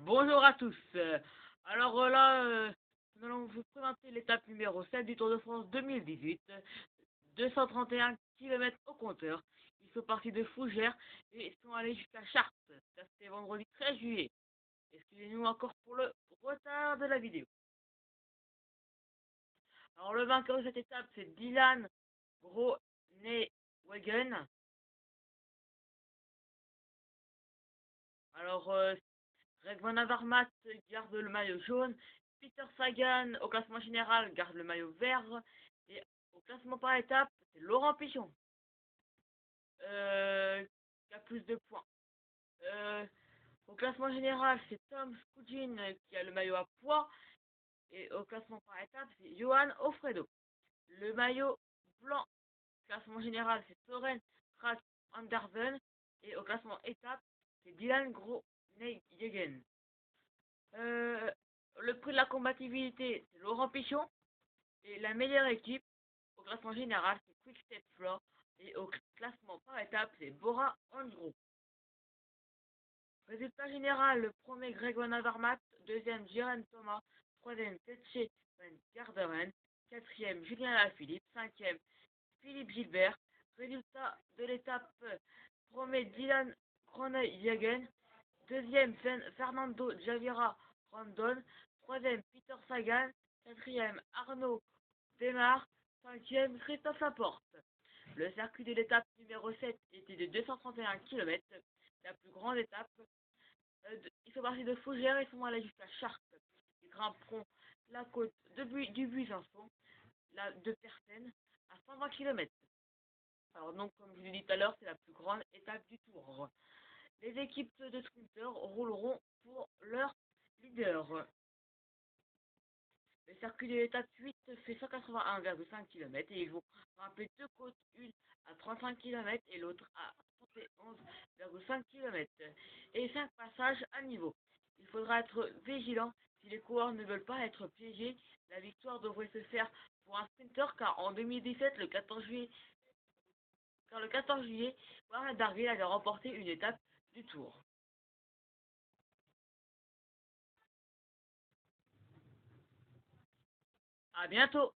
Bonjour à tous. Nous allons vous présenter l'étape numéro 7 du Tour de France 2018. 231 km au compteur. Ils sont partis de Fougères et sont allés jusqu'à Chartres. Ça c'était vendredi 13 juillet. Excusez-nous encore pour le retard de la vidéo. Alors le vainqueur de cette étape c'est Dylan Groenewegen. Alors Greg Van Avermaet garde le maillot jaune. Peter Sagan, au classement général, garde le maillot vert. Et au classement par étape, c'est Laurent Pichon qui a plus de points. Au classement général, c'est Tom Skujin qui a le maillot à poids. Et au classement par étape, c'est Johan Ofredo. Le maillot blanc, classement général, c'est Soren Kras Andersen. Et au classement étape, c'est Dylan Groenewegen. Le prix de la combativité, c'est Laurent Pichon. Et la meilleure équipe, au classement général, c'est Quick Step Floor. Et au classement par étape, c'est Bora Hansgrohe. Résultat général, le premier Greg Van Avermaet, deuxième Geraint Thomas, troisième Tetsche Van Garderen, quatrième Julien Alaphilippe, cinquième Philippe Gilbert. Résultat de l'étape, premier Dylan Groenewegen, deuxième Fernando Javira Randon, troisième Peter Sagan, quatrième Arnaud Démarre, cinquième Christophe Laporte. Le circuit de l'étape numéro 7 était de 231 km, la plus grande étape. Ils sont partis de Fougères et sont allés jusqu'à Chartres. Ils grimperont la côte du Busançon, de Perthène, à 120 km. Alors donc, comme je vous l'ai dit tout à l'heure, c'est la plus grande étape du Tour. Les équipes de sprinteurs rouleront pour leur leader. Le circuit de l'étape 8 fait 181,5 km et ils vont grimper deux côtes, une à 35 km et l'autre à 71,5 km. Et 5 passages à niveau. Il faudra être vigilant si les coureurs ne veulent pas être piégés. La victoire devrait se faire pour un sprinter car en 2017, le 14 juillet, Warren Darville avait remporté une étape du Tour. À bientôt!